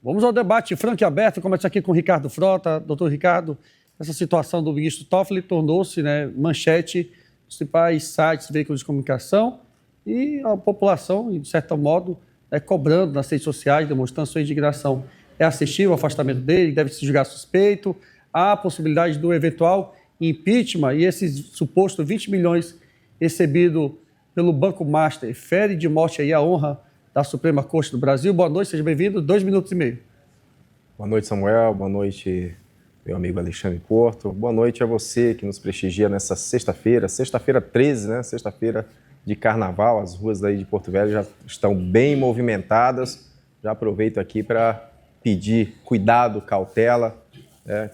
Vamos ao debate franco e aberto. Começa aqui com o Ricardo Frota. Doutor Ricardo, essa situação do ministro Toffoli tornou-se, manchete dos principais sites, veículos de comunicação e a população, de certo modo, cobrando nas redes sociais, demonstrando sua indignação. É assistível o afastamento dele, deve se julgar suspeito, há a possibilidade do eventual impeachment e esse suposto 20 milhões recebido pelo Banco Master fere de morte aí a honra da Suprema Corte do Brasil. Boa noite, seja bem-vindo, 2 minutos e meio. Boa noite, Samuel, boa noite, meu amigo Alexandre Porto, boa noite a você que nos prestigia nessa sexta-feira 13, né? Sexta-feira de Carnaval. As ruas daí de Porto Velho já estão bem movimentadas. Já aproveito aqui para pedir cuidado, cautela,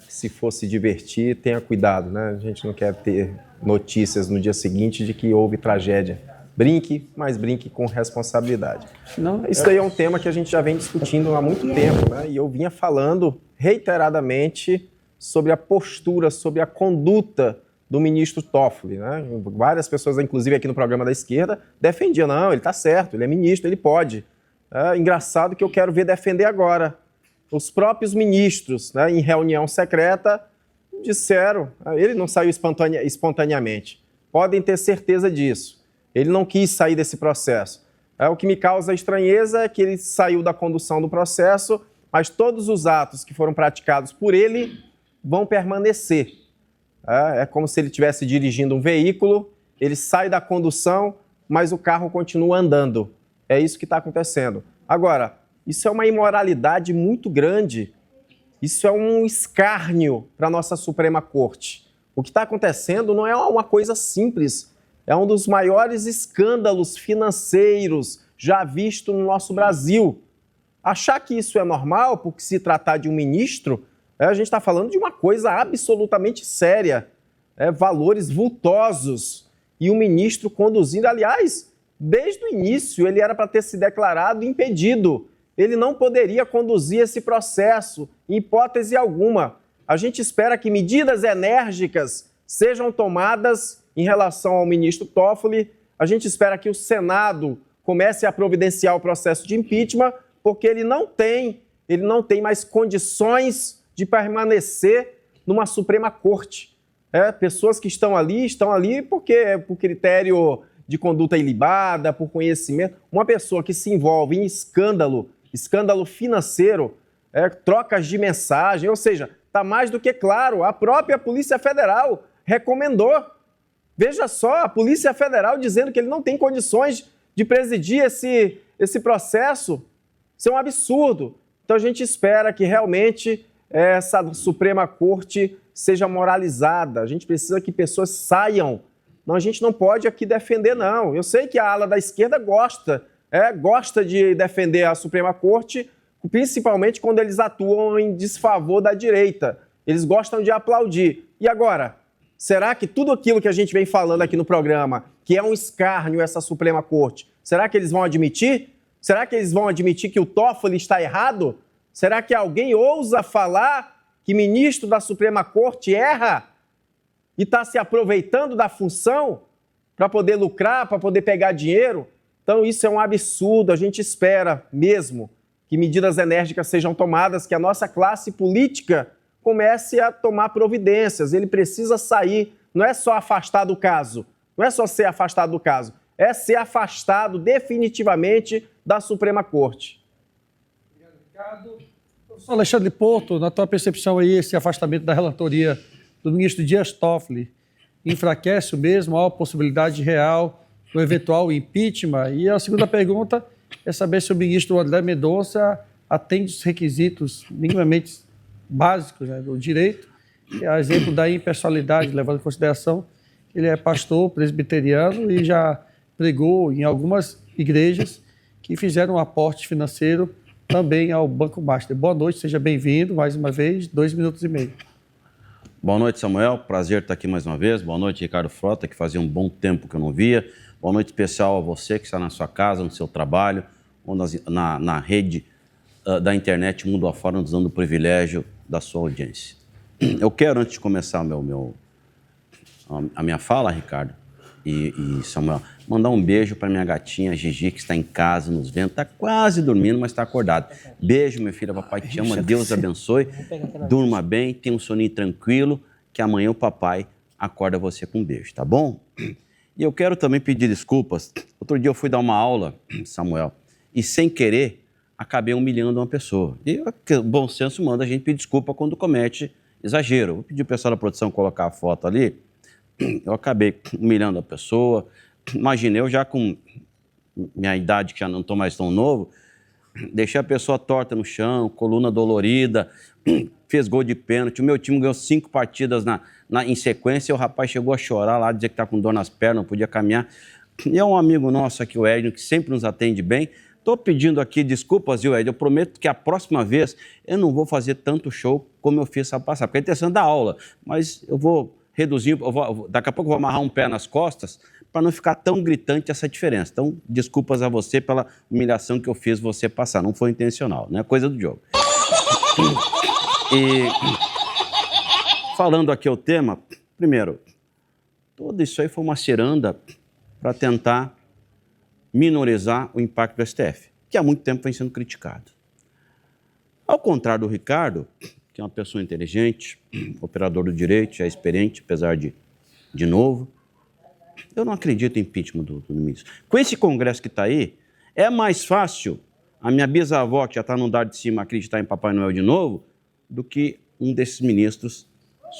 que se for se divertir, tenha cuidado, né? A gente não quer ter notícias no dia seguinte de que houve tragédia. Brinque, mas brinque com responsabilidade. Isso daí é um tema que a gente já vem discutindo há muito tempo, né? E eu vinha falando reiteradamente sobre a postura, sobre a conduta do ministro Toffoli, né? Várias pessoas, inclusive aqui no programa da esquerda, defendiam, não, ele está certo, ele é ministro, ele pode. Engraçado que eu quero ver defender agora. Os próprios ministros, em reunião secreta, disseram, ele não saiu espontaneamente, podem ter certeza disso. Ele não quis sair desse processo. O que me causa estranheza é que ele saiu da condução do processo, mas todos os atos que foram praticados por ele vão permanecer. É como se ele estivesse dirigindo um veículo, ele sai da condução, mas o carro continua andando. É isso que está acontecendo. Agora, isso é uma imoralidade muito grande. Isso é um escárnio para a nossa Suprema Corte. O que está acontecendo não é uma coisa simples. É um dos maiores escândalos financeiros já visto no nosso Brasil. Achar que isso é normal, porque se tratar de um ministro, a gente está falando de uma coisa absolutamente séria. Valores vultosos. E o ministro conduzindo, aliás, desde o início ele era para ter se declarado impedido. Ele não poderia conduzir esse processo, em hipótese alguma. A gente espera que medidas enérgicas sejam tomadas em relação ao ministro Toffoli. A gente espera que o Senado comece a providenciar o processo de impeachment, porque ele não tem mais condições de permanecer numa Suprema Corte. Pessoas que estão ali porque por critério de conduta ilibada, por conhecimento. Uma pessoa que se envolve em escândalo financeiro, trocas de mensagem, ou seja, está mais do que claro, a própria Polícia Federal recomendou. Veja só, a Polícia Federal dizendo que ele não tem condições de presidir esse processo. Isso é um absurdo. Então a gente espera que realmente essa Suprema Corte seja moralizada. A gente precisa que pessoas saiam. Não, a gente não pode aqui defender, não. Eu sei que a ala da esquerda gosta de defender a Suprema Corte, principalmente quando eles atuam em desfavor da direita. Eles gostam de aplaudir. E agora? Será que tudo aquilo que a gente vem falando aqui no programa, que é um escárnio essa Suprema Corte, será que eles vão admitir? Será que eles vão admitir que o Toffoli está errado? Será que alguém ousa falar que ministro da Suprema Corte erra e está se aproveitando da função para poder lucrar, para poder pegar dinheiro? Então isso é um absurdo. A gente espera mesmo que medidas enérgicas sejam tomadas, que a nossa classe política comece a tomar providências. Ele precisa sair, não é só afastar do caso, não é só ser afastado do caso, é ser afastado definitivamente da Suprema Corte. Obrigado, Ricardo. Professor Alexandre Porto, na tua percepção aí, esse afastamento da relatoria do ministro Dias Toffoli enfraquece mesmo a possibilidade real do eventual impeachment? E a segunda pergunta é saber se o ministro André Mendonça atende os requisitos minimamente básicos do direito, que é a exemplo da impessoalidade, levando em consideração que ele é pastor presbiteriano e já pregou em algumas igrejas que fizeram um aporte financeiro também ao Banco Master. Boa noite, seja bem-vindo mais uma vez, 2 minutos e meio. Boa noite, Samuel, prazer estar aqui mais uma vez. Boa noite, Ricardo Frota, que fazia um bom tempo que eu não via. Boa noite especial a você que está na sua casa, no seu trabalho, ou na rede da internet mundo afora, nos dando o privilégio da sua audiência. Eu quero, antes de começar a minha fala, Ricardo, e Samuel, mandar um beijo para minha gatinha Gigi, que está em casa, nos vendo, está quase dormindo, mas está acordada. Beijo, minha filha, papai te ama, Deus abençoe, durma bem, tenha um soninho tranquilo, que amanhã o papai acorda você com um beijo, tá bom? E eu quero também pedir desculpas. Outro dia eu fui dar uma aula, Samuel, e sem querer acabei humilhando uma pessoa. E o bom senso manda a gente pedir desculpa quando comete exagero. Vou pedir o pessoal da produção colocar a foto ali. Eu acabei humilhando a pessoa. Imaginei, eu já com minha idade, que já não estou mais tão novo, deixei a pessoa torta no chão, coluna dolorida, fez gol de pênalti. O meu time ganhou 5 partidas em sequência e o rapaz chegou a chorar lá, dizer que está com dor nas pernas, não podia caminhar. E é um amigo nosso aqui, o Edno, que sempre nos atende bem. Estou pedindo aqui desculpas, viu, Ed? Eu prometo que a próxima vez eu não vou fazer tanto show como eu fiz sábado passado, porque a intenção é dar aula, mas eu vou reduzir, daqui a pouco eu vou amarrar um pé nas costas para não ficar tão gritante essa diferença. Então, desculpas a você pela humilhação que eu fiz você passar, não foi intencional, não é coisa do jogo. E falando aqui o tema, primeiro, tudo isso aí foi uma ciranda para tentar minorizar o impacto do STF, que há muito tempo vem sendo criticado. Ao contrário do Ricardo, que é uma pessoa inteligente, operador do direito, já experiente, apesar de novo, eu não acredito em impeachment do ministro. Com esse Congresso que está aí, é mais fácil a minha bisavó, que já está no andar de cima, acreditar em Papai Noel de novo, do que um desses ministros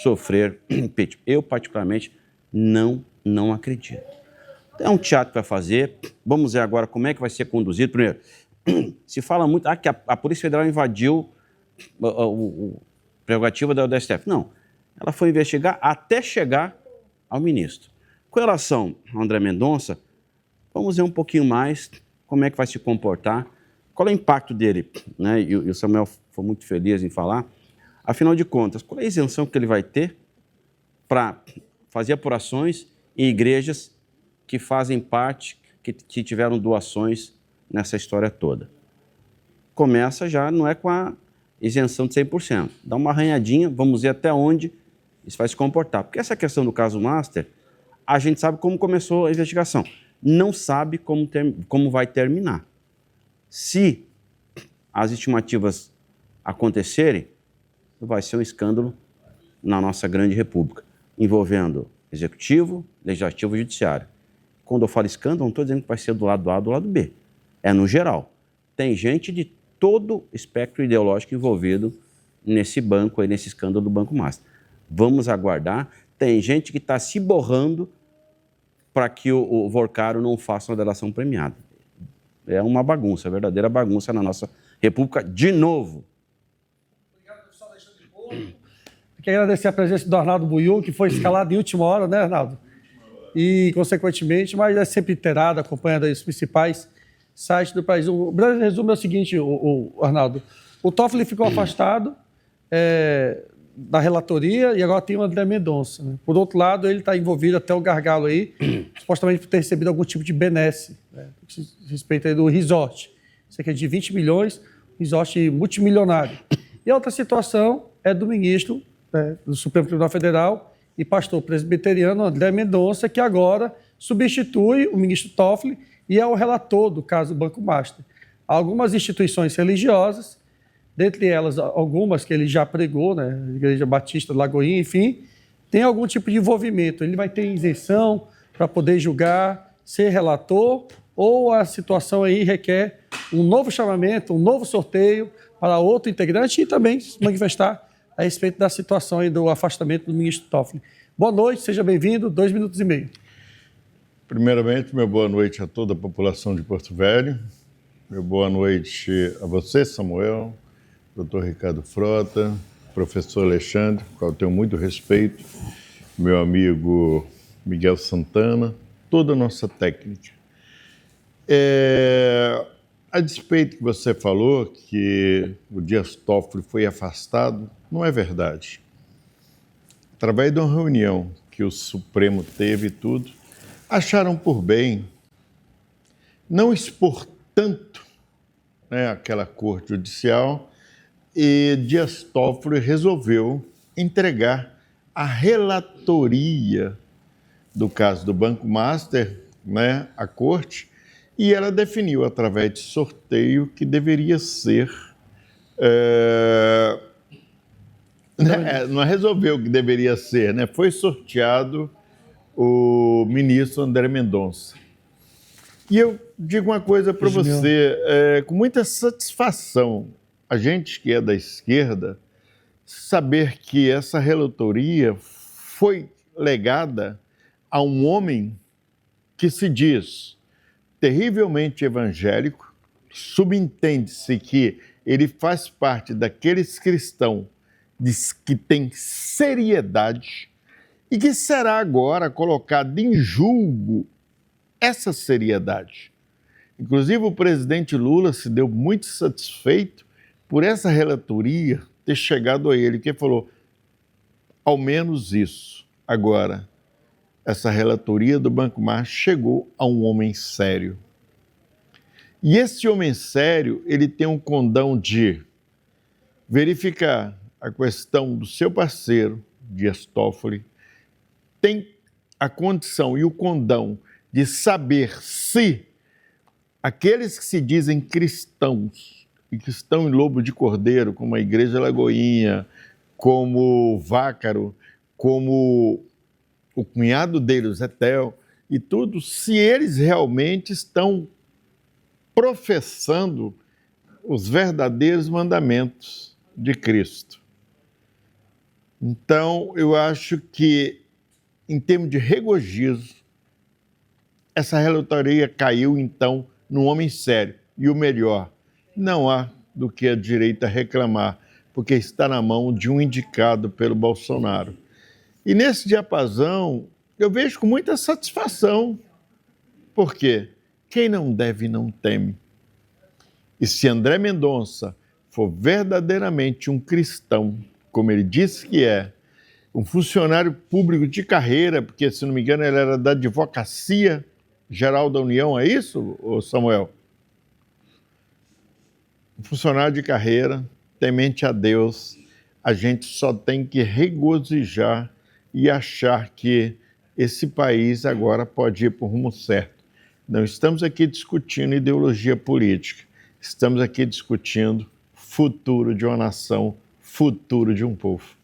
sofrer impeachment. Eu, particularmente, não acredito. É um teatro para fazer. Vamos ver agora como é que vai ser conduzido. Primeiro, se fala muito que a Polícia Federal invadiu a prerrogativa da STF. Não, ela foi investigar até chegar ao ministro. Com relação ao André Mendonça, vamos ver um pouquinho mais como é que vai se comportar, qual é o impacto dele, né? E o Samuel foi muito feliz em falar. Afinal de contas, qual é a isenção que ele vai ter para fazer apurações em igrejas que fazem parte, que tiveram doações nessa história toda? Começa já, não é com a isenção de 100%. Dá uma arranhadinha, vamos ver até onde isso vai se comportar. Porque essa questão do caso Master, a gente sabe como começou a investigação. Não sabe como vai terminar. Se as estimativas acontecerem, vai ser um escândalo na nossa grande república, envolvendo executivo, legislativo e judiciário. Quando eu falo escândalo, não estou dizendo que vai ser do lado A ou do lado B. É no geral. Tem gente de todo espectro ideológico envolvido nesse banco, aí, nesse escândalo do Banco Master. Vamos aguardar. Tem gente que está se borrando para que o Vorcaro não faça uma delação premiada. É uma bagunça, verdadeira bagunça na nossa república, de novo. Obrigado, professor Alexandre Porto. Quero agradecer a presença do Arnaldo Buiú, que foi escalado em última hora, né, Arnaldo? E, consequentemente, mas é sempre inteirado, acompanhando os principais sites do país. O grande resumo é o seguinte, Arnaldo. O Toffoli ficou afastado da relatoria e agora tem o André Mendonça, né? Por outro lado, ele está envolvido até o gargalo aí, supostamente por ter recebido algum tipo de benesse, né? Respeito aí do resort. Cerca de 20 milhões, resort multimilionário. E a outra situação é do ministro, né, do Supremo Tribunal Federal e pastor presbiteriano André Mendonça, que agora substitui o ministro Toffoli e é o relator do caso do Banco Master. Algumas instituições religiosas, dentre elas algumas que ele já pregou, né, a Igreja Batista de Lagoinha, enfim, tem algum tipo de envolvimento. Ele vai ter isenção para poder julgar, ser relator, ou a situação aí requer um novo chamamento, um novo sorteio para outro integrante e também se manifestar a respeito da situação aí do afastamento do ministro Toffoli. Boa noite, seja bem-vindo, 2 minutos e meio. Primeiramente, meu boa noite a toda a população de Porto Velho. Meu boa noite a você, Samuel, doutor Ricardo Frota, professor Alexandre, ao qual eu tenho muito respeito, meu amigo Miguel Santana, toda a nossa técnica. A despeito que você falou que o Dias Toffoli foi afastado, não é verdade. Através de uma reunião que o Supremo teve e tudo, acharam por bem não expor tanto, né, aquela corte judicial, e Dias Toffoli resolveu entregar a relatoria do caso do Banco Master, né, à corte, e ela definiu através de sorteio que deveria ser... não resolveu o que deveria ser, né? Foi sorteado o ministro André Mendonça. E eu digo uma coisa para você, com muita satisfação, a gente que é da esquerda, saber que essa relatoria foi legada a um homem que se diz terrivelmente evangélico, subentende-se que ele faz parte daqueles cristãos que têm seriedade e que será agora colocado em julgo essa seriedade. Inclusive, o presidente Lula se deu muito satisfeito por essa relatoria ter chegado a ele, que falou, ao menos isso. Agora, essa relatoria do Banco Mar chegou a um homem sério. E esse homem sério, ele tem um condão de verificar a questão do seu parceiro, Dias Toffoli, tem a condição e o condão de saber se aqueles que se dizem cristãos e que estão em Lobo de Cordeiro, como a Igreja Lagoinha, como Vácaro, como o cunhado dele, o Zetel, e tudo, se eles realmente estão professando os verdadeiros mandamentos de Cristo. Então, eu acho que, em termos de regozijo, essa relatoria caiu, então, num homem sério. E o melhor, não há do que a direita reclamar, porque está na mão de um indicado pelo Bolsonaro. E nesse diapasão, eu vejo com muita satisfação. Por quê? Quem não deve, não teme. E se André Mendonça for verdadeiramente um cristão, como ele disse que é, um funcionário público de carreira, porque, se não me engano, ele era da Advocacia Geral da União, é isso, Samuel? Um funcionário de carreira, temente a Deus, a gente só tem que regozijar e achar que esse país agora pode ir para o rumo certo. Não estamos aqui discutindo ideologia política, estamos aqui discutindo futuro de uma nação, futuro de um povo.